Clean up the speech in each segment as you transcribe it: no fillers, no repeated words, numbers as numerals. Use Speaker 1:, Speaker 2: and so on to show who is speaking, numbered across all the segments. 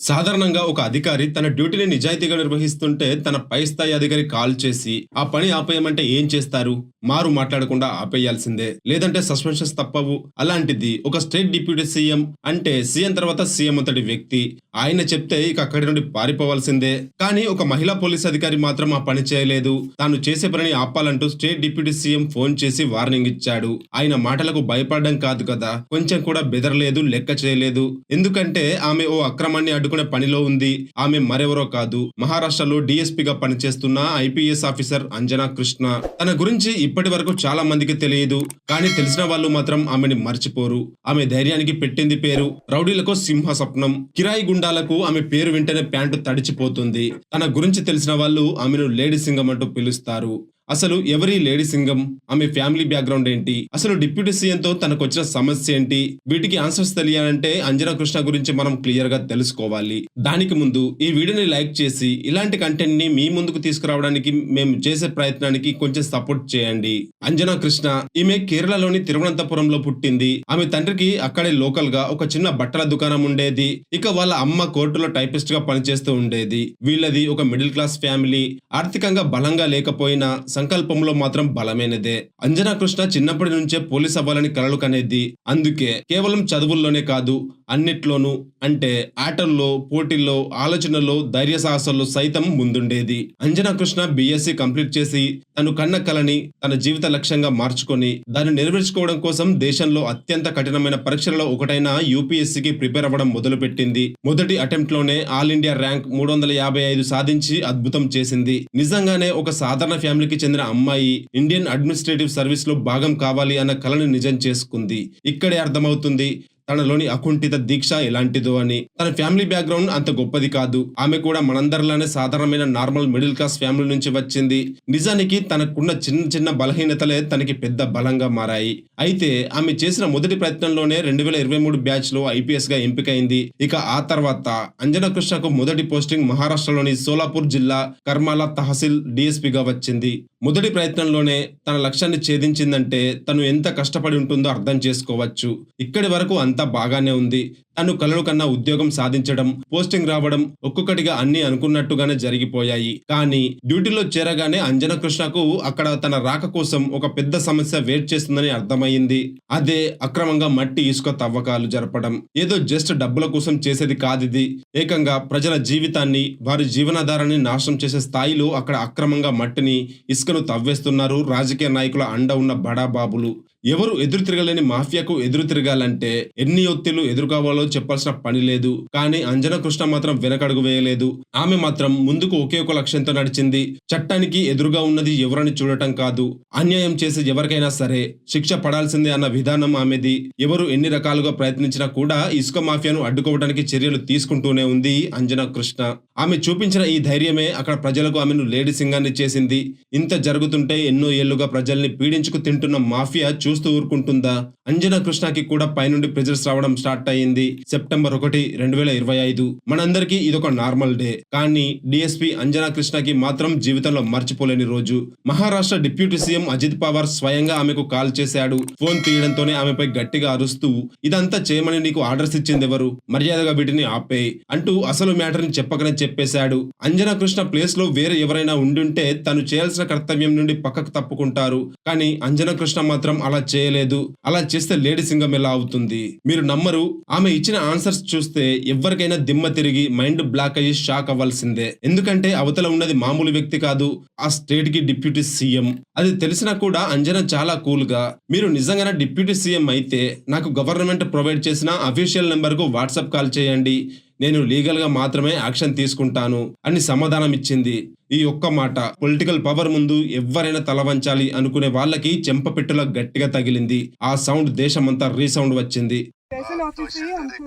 Speaker 1: సాధారణంగా ఒక అధికారి తన డ్యూటీని నిజాయితీగా నిర్వహిస్తుంటే తన పై స్థాయి అధికారి కాల్ చేసి ఆ పని ఆపేయమంటే ఏం చేస్తారు? మారు మాట్లాడకుండా ఆపేయాల్సిందే. లేదంటే సస్పెన్షన్స్ తప్పవు. అలాంటిది ఒక స్టేట్ డిప్యూటీ సీఎం అంటే సీఎం తర్వాత సీఎం అంతటి వ్యక్తి. ఆయన చెప్తే ఇక అక్కడి నుండి పారిపోవాల్సిందే. కానీ ఒక మహిళా పోలీస్ అధికారి మాత్రం ఆ పని చేయలేదు. తాను చేసే పనిని ఆపాలంటూ స్టేట్ డిప్యూటీ సీఎం ఫోన్ చేసి వార్నింగ్ ఇచ్చాడు. ఆయన మాటలకు భయపడడం కాదు కదా, కొంచెం కూడా బెదరలేదు, లెక్క చేయలేదు. ఎందుకంటే ఆమె ఓ అక్రమాన్ని అడ్డుకునే పనిలో ఉంది. ఆమె మరెవరో కాదు, మహారాష్ట్రలో డీఎస్పీగా పనిచేస్తున్న ఐపీఎస్ ఆఫీసర్ అంజనా కృష్ణ. తన గురించి ఇప్పటి వరకు చాలా మందికి తెలియదు. కానీ తెలిసిన వాళ్ళు మాత్రం ఆమెని మర్చిపోరు. ఆమె ధైర్యానికి పెట్టింది పేరు. రౌడీలకు సింహ స్వప్నం. కిరాయి గుండాలకు ఆమె పేరు వింటేనే ప్యాంటు తడిచిపోతుంది. తన గురించి తెలిసిన వాళ్ళు ఆమెను లేడీ సింగం అంటూ పిలుస్తారు. అసలు ఎవరి లేడీ సింగం? ఆమె ఫ్యామిలీ బ్యాక్గ్రౌండ్ ఏంటి? అసలు డిప్యూటీ సీఎంతో తనకొచ్చిన సమస్య ఏంటి? వీటికి ఆన్సర్స్ తెలియాలంటే అంజనా కృష్ణ గురించి మనం క్లియర్ గా తెలుసుకోవాలి. దానికి ముందు ఈ వీడియోని లైక్ చేసి ఇలాంటి కంటెంట్ ని మీ ముందుకు తీసుకురావడానికి మేము చేసే ప్రయత్నానికి కొంచెం సపోర్ట్ చేయండి. అంజనా కృష్ణ ఈమె కేరళలోని తిరువనంతపురంలో పుట్టింది. ఆమె తండ్రికి అక్కడే లోకల్ గా ఒక చిన్న బట్టల దుకాణం ఉండేది. ఇక వాళ్ళ అమ్మ కోర్టులో టైపిస్ట్ గా పనిచేస్తూ ఉండేది. వీళ్ళది ఒక మిడిల్ క్లాస్ ఫ్యామిలీ. ఆర్థికంగా బలంగా లేకపోయినా సంకల్పంలో మాత్రం బలమైనదే. అంజనా కృష్ణ చిన్నప్పటి నుంచే పోలీస్ అవ్వాలని కలలు కనేది. అందుకే కేవలం చదువుల్లోనే కాదు, అన్నిట్లోనూ అంటే ఆటల్లో, పోటీల్లో, ఆలోచనల్లో, ధైర్య సాహసాల్లో సైతం ముందుండేది. అంజనా కృష్ణ బీఎస్సీ కంప్లీట్ చేసి తను కన్న కలని తన జీవిత లక్ష్యంగా మార్చుకొని దాన్ని నెరవేర్చుకోవడం కోసం దేశంలో అత్యంత కఠినమైన పరీక్షలలో ఒకటైన యూపీఎస్సీకి ప్రిపేర్ అవ్వడం మొదలుపెట్టింది. మొదటి అటెంప్ట్ లోనే ఆల్ ఇండియా ర్యాంక్ 355 సాధించి అద్భుతం చేసింది. నిజంగానే ఒక సాధారణ ఫ్యామిలీకి చెందిన అమ్మాయి ఇండియన్ అడ్మినిస్ట్రేటివ్ సర్వీస్ లో భాగం కావాలి అన్న కలను నిజం చేసుకుంది. ఇక్కడే అర్థమవుతుంది తనలోని అకుంఠిత దీక్ష ఎలాంటిదో అని. తన ఫ్యామిలీ బ్యాక్గ్రౌండ్ అంత గొప్పది కాదు. ఆమె కూడా మనందరిలానే సాధారణమైన నార్మల్ మిడిల్ క్లాస్ ఫ్యామిలీ నుంచి వచ్చింది. నిజానికి తనకున్న చిన్న చిన్న బలహీనతలే తనకి పెద్ద బలంగా మారాయి. అయితే ఆమె చేసిన మొదటి ప్రయత్నంలోనే 2023 బ్యాచ్ లో ఐపీఎస్ గా ఎంపికైంది. ఇక ఆ తర్వాత అంజనా కృష్ణకు మొదటి పోస్టింగ్ మహారాష్ట్రలోని సోలాపూర్ జిల్లా కర్మాలా తహసీల్ డీఎస్పీగా వచ్చింది. మొదటి ప్రయత్నంలోనే తన లక్ష్యాన్ని ఛేదించిందంటే తను ఎంత కష్టపడి ఉంటుందో అర్థం చేసుకోవచ్చు. ఇక్కడి వరకు అంతా బాగానే ఉంది. తను కలలు కన్నా ఉద్యోగం సాధించడం, పోస్టింగ్ రావడం ఒక్కొక్కటిగా అన్ని అనుకున్నట్టుగానే జరిగిపోయాయి. కానీ డ్యూటీలో చేరగానే అంజనా కృష్ణకు అక్కడ తన రాక కోసం ఒక పెద్ద సమస్య వెయిట్ చేస్తుందని అర్థమైంది. అదే అక్రమంగా మట్టి ఇసుక తవ్వకాలు జరపడం. ఏదో జస్ట్ డబ్బుల కోసం చేసేది కాదిది. ఏకంగా ప్రజల జీవితాన్ని, వారి జీవనాధారాన్ని నాశనం చేసే స్థాయిలో అక్కడ అక్రమంగా మట్టిని, ఇసుకను తవ్వేస్తున్నారు రాజకీయ నాయకుల అండ ఉన్న బడాబాబులు. ఎవరు ఎదురు తిరగలేని మాఫియాకు ఎదురు తిరగాలంటే ఎన్ని ఒత్తిళ్లు ఎదుర్కోవాలో చెప్పాల్సిన పని లేదు. కానీ అంజనా కృష్ణ మాత్రం వెనకడుగు వేయలేదు. ఆమె మాత్రం ముందుకు ఒకే ఒక లక్ష్యంతో నడిచింది. చట్టానికి ఎదురుగా ఉన్నది ఎవరని చూడటం కాదు, అన్యాయం చేసి ఎవరికైనా సరే శిక్ష పడాల్సిందే అన్న విధానం ఆమెది. ఎవరు ఎన్ని రకాలుగా ప్రయత్నించినా కూడా ఇసుక మాఫియాను అడ్డుకోవడానికి చర్యలు తీసుకుంటూనే ఉంది అంజనా కృష్ణ. ఆమె చూపించిన ఈ ధైర్యమే అక్కడ ప్రజలకు ఆమెను లేడీ సింగాన్ని చేసింది. ఇంత జరుగుతుంటే ఎన్నో ఏళ్లుగా ప్రజల్ని పీడించుకు తింటున్న మాఫియా చూస్తూ ఊరుకుంటుందా? అంజనా కృష్ణకి కూడా పైనుండి ప్రెజర్స్ రావడం స్టార్ట్ అయ్యింది. సెప్టెంబర్ 1, 2025 మనందరికీ ఇదొక నార్మల్ డే. కానీ డిఎస్పీ అంజనా కృష్ణకి మాత్రం జీవితంలో మర్చిపోలేని రోజు. మహారాష్ట్ర డిప్యూటీ సీఎం అజిత్ పవార్ స్వయంగా ఆమెకు కాల్ చేశాడు. ఫోన్ తీయడంతోనే ఆమెపై గట్టిగా అరుస్తూ ఇదంతా చేయమని నీకు ఆర్డర్స్ ఇచ్చింది ఎవరు? మర్యాదగా వీటిని ఆపేయ్ అంటూ అసలు మ్యాటర్ ని చెప్పకనే చెప్పేశాడు. అంజనా కృష్ణ ప్లేస్ లో వేరే ఎవరైనా ఉండుంటే తను చేయాల్సిన కర్తవ్యం నుండి పక్కకు తప్పుకుంటారు. కానీ అంజనా కృష్ణ మాత్రం అలా చేయలేదు. అలా చేస్తే లేడీ సింగం ఎలా అవుతుంది? మీరు నమ్మరు. ఆమె ఇచ్చిన ఆన్సర్స్ చూస్తే ఎవరికైనా దిమ్మ తిరిగి మైండ్ బ్లాక్ అయ్యి షాక్ అవ్వాల్సిందే. ఎందుకంటే అవతల ఉన్నది మామూలు వ్యక్తి కాదు, ఆ స్టేట్ కి డిప్యూటీ సీఎం. అది తెలిసినా కూడా అంజనా చాలా కూల్ గా మీరు నిజంగానే డిప్యూటీ సీఎం అయితే నాకు గవర్నమెంట్ ప్రొవైడ్ చేసిన అఫీషియల్ నెంబర్ కు వాట్సాప్ కాల్ చేయండి, నేను లీగల్ గా మాత్రమే యాక్షన్ తీసుకుంటాను అని సమాధానం ఇచ్చింది. ఈ ఒక్క మాట పొలిటికల్ పవర్ ముందు ఎవరైనా తలవంచాలి అనుకునే వాళ్ళకి చెంపపెట్టులా గట్టిగా తగిలింది. ఆ సౌండ్ దేశమంతా రీసౌండ్ వచ్చింది.
Speaker 2: स्पेशल ऑफिस चाहिए हमको।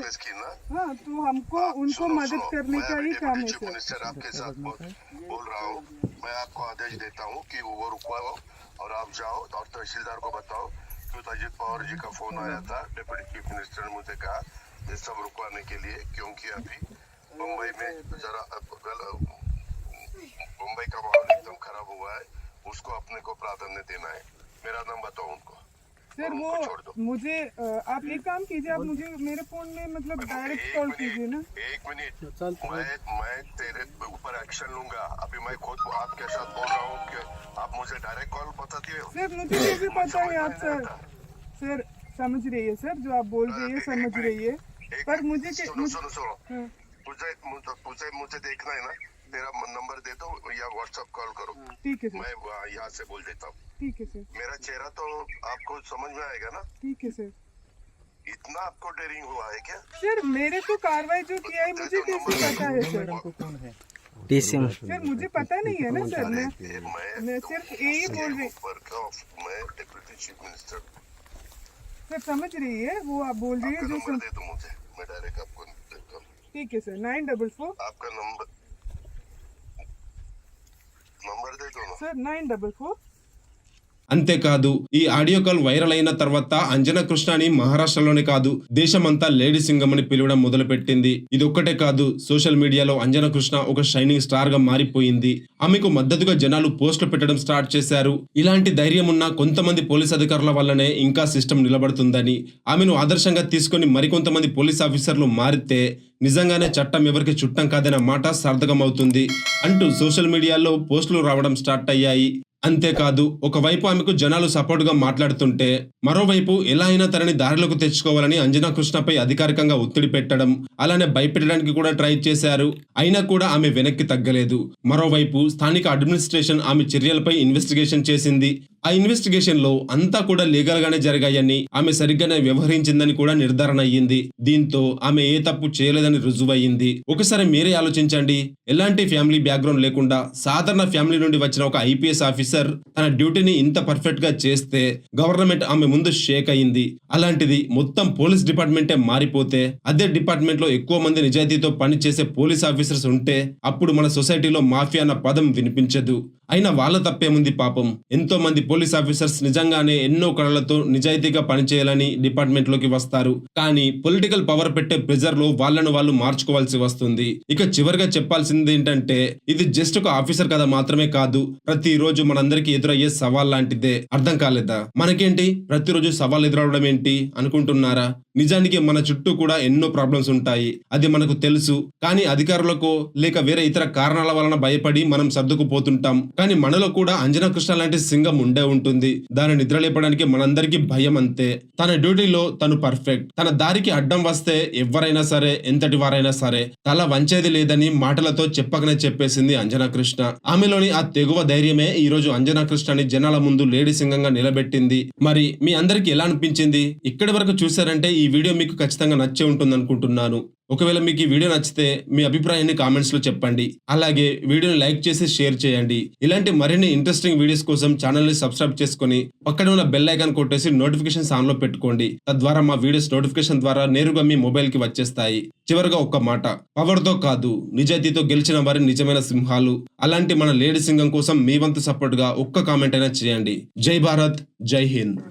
Speaker 2: हाँ तो हमको उनको मदद करने का ही काम है सर।
Speaker 3: मिनिस्टर आपके साथ बोल रहा हूँ, मैं आपको आदेश देता हूँ कि वो रुकवाओ और आप जाओ और तहसीलदार को बताओ कि अजित पवार जी का फोन आया था, डिप्टी चीफ मिनिस्टर ने मुझे कहा ये सब रुकवाने के लिए, क्योंकि अभी मुंबई में जरा मुंबई का माहौल एकदम खराब हुआ है, उसको अपने को प्राधान्य देना है। मेरा नाम बताओ उनको।
Speaker 2: सर वो
Speaker 3: छोड़ दो।
Speaker 2: मुझे आप एक काम कीजिए, आप मुझे मेरे फोन में मतलब डायरेक्ट कॉल कीजिए ना।
Speaker 3: एक मिनट, मैं तेरे ऊपर एक्शन लूंगा। अभी मैं खुद आपके साथ बोल रहा हूँ कि आप मुझे डायरेक्ट कॉल बताती हो।
Speaker 2: सर मुझे कैसे पता है आप सर समझ रही है सर, जो आप बोल रही है समझ रही है, पर मुझे
Speaker 3: सुनो
Speaker 2: हाँ,
Speaker 3: मुझे देखना है ना, तेरा नंबर दे दो या व्हाट्सएप कॉल करो,
Speaker 2: ठीक है सर,
Speaker 3: मैं यहाँ से बोल देता हूँ।
Speaker 2: ठीक है सर,
Speaker 3: मेरा चेहरा तो आपको समझ में आएगा ना।
Speaker 2: ठीक है सर।
Speaker 3: इतना आपको डेयरिंग हुआ है क्या?
Speaker 2: सर मेरे तो कार्रवाई जो किया है मुझे कैसे पता है सर?
Speaker 4: डीसीएम
Speaker 2: सर मुझे पता नहीं है ना सर, मैं सिर्फ यही बोल रही,
Speaker 3: मैं डिप्टी चीफ मिनिस्टर।
Speaker 2: सर समझ रही है वो आप बोल रही है जो
Speaker 3: नंबर दे दो मुझे, मैं डायरेक्ट आपको देता हूँ।
Speaker 2: ठीक है सर 944
Speaker 3: आपका नंबर दे दो ना।
Speaker 2: सर 944
Speaker 1: అంతేకాదు ఈ ఆడియో కాల్ వైరల్ అయిన తర్వాత అంజనా కృష్ణని మహారాష్ట్రలోనే కాదు దేశమంతా లేడీ సింగం అని పిలవడం మొదలుపెట్టింది. ఇదొక్కటే కాదు, సోషల్ మీడియాలో అంజనా కృష్ణ ఒక షైనింగ్ స్టార్ గా మారిపోయింది. ఆమెకు మద్దతుగా జనాలు పోస్టులు పెట్టడం స్టార్ట్ చేశారు. ఇలాంటి ధైర్యం ఉన్న కొంతమంది పోలీస్ అధికారుల వల్లనే ఇంకా సిస్టమ్ నిలబడుతుందని, ఆమెను ఆదర్శంగా తీసుకొని మరికొంతమంది పోలీస్ ఆఫీసర్లు మారితే నిజంగానే చట్టం ఎవరికి చుట్టం కాదన్న మాట సార్థకమవుతుంది అంటూ సోషల్ మీడియాలో పోస్టులు రావడం స్టార్ట్ అయ్యాయి. అంతేకాదు, ఒకవైపు ఆమెకు జనాలు సపోర్ట్ గా మాట్లాడుతుంటే మరోవైపు ఎలా అయినా తనని దారిలోకి తెచ్చుకోవాలని అంజనా కృష్ణపై అధికారికంగా ఒత్తిడి పెట్టడం, అలానే భయపెట్టడానికి కూడా ట్రై చేశారు. అయినా కూడా ఆమె వెనక్కి తగ్గలేదు. మరోవైపు స్థానిక అడ్మినిస్ట్రేషన్ ఆమె చర్యలపై ఇన్వెస్టిగేషన్ చేసింది. ఆ ఇన్వెస్టిగేషన్ లో అంతా కూడా లీగల్ గానే జరిగాయని, ఆమె సరిగ్గానే వ్యవహరించిందని కూడా నిర్ధారణ అయ్యింది. దీంతో ఆమె ఏ తప్పు చేయలేదని రుజువయ్యింది. ఒకసారి మీరే ఆలోచించండి, ఎలాంటి ఫ్యామిలీ బ్యాక్గ్రౌండ్ లేకుండా సాధారణ ఫ్యామిలీ నుండి వచ్చిన ఒక ఐపీఎస్ ఆఫీసర్ తన డ్యూటీని ఇంత పర్ఫెక్ట్ గా చేస్తే గవర్నమెంట్ ఆమె ముందు షేక్ అయింది. అలాంటిది మొత్తం పోలీస్ డిపార్ట్మెంటే మారిపోతే, అదే డిపార్ట్మెంట్ లో ఎక్కువ మంది నిజాయితీతో పనిచేసే పోలీస్ ఆఫీసర్స్ ఉంటే అప్పుడు మన సొసైటీలో మాఫియా అన్న పదం వినిపించదు. అయినా వాళ్ళ తప్పేముంది పాపం. ఎంతో మంది పోలీస్ ఆఫీసర్స్ నిజంగానే ఎన్నో కళలతో నిజాయితీగా పనిచేయాలని డిపార్ట్మెంట్ లోకి వస్తారు. కానీ పొలిటికల్ పవర్ పెట్టే ప్రెజర్ లో వాళ్ళను వాళ్ళు మార్చుకోవాల్సి వస్తుంది. ఇక చివరిగా చెప్పాల్సింది ఏంటంటే, ఇది జస్ట్ ఒక ఆఫీసర్ కథ మాత్రమే కాదు, ప్రతిరోజు మనందరికీ ఎదురయ్యే సవాల్ లాంటిదే. అర్థం కాలేదా? మనకేంటి ప్రతిరోజు సవాల్ ఎదురవడం ఏంటి అనుకుంటున్నారా? నిజానికి మన చుట్టూ కూడా ఎన్నో ప్రాబ్లమ్స్ ఉంటాయి, అది మనకు తెలుసు. కానీ అధికారులకు లేక వేరే ఇతర కారణాల వలన భయపడి మనం సర్దుకుపోతుంటాం. కానీ మనలో కూడా అంజనా కృష్ణ లాంటి సింగం ఉండే ఉంటుంది. దాన్ని నిద్రలేపడానికి మనందరికీ భయం అంతే. తన డ్యూటీలో తను పర్ఫెక్ట్. తన దారికి అడ్డం వస్తే ఎవరైనా సరే, ఎంతటి వారైనా సరే తల వంచేది లేదని మాటలతో చెప్పకనే చెప్పేసింది అంజనా కృష్ణ. ఆమెలోని ఆ తెగువ ధైర్యమే ఈ రోజు అంజనా కృష్ణని జనాల ముందు లేడీ సింగంగా నిలబెట్టింది. మరి మీ అందరికి ఎలా అనిపించింది? ఇక్కడి వరకు చూసారంటే ఈ వీడియో మీకు ఖచ్చితంగా నచ్చే ఉంటుంది అనుకుంటున్నాను. ఒకవేళ మీకు ఈ వీడియో నచ్చితే మీ అభిప్రాయాన్ని కామెంట్స్ లో చెప్పండి. అలాగే వీడియోని లైక్ చేసి షేర్ చేయండి. ఇలాంటి మరిన్ని ఇంట్రెస్టింగ్ వీడియోస్ కోసం ఛానల్ ని సబ్స్క్రైబ్ చేసుకుని పక్కన ఉన్న బెల్ ఐకాన్ కొట్టేసి నోటిఫికేషన్స్ ఆన్ లో పెట్టుకోండి. తద్వారా మా వీడియోస్ నోటిఫికేషన్ ద్వారా నేరుగా మీ మొబైల్ కి వచ్చేస్తాయి. చివరిగా ఒక్క మాట, పవర్ తో కాదు నిజాయితీతో గెలిచిన వారి నిజమైన సింహాలు. అలాంటి మన లేడీ సింగం కోసం మీ వంతు సపోర్ట్ గా ఒక్క కామెంట్ అయినా చేయండి. జై భారత్, జై హింద్.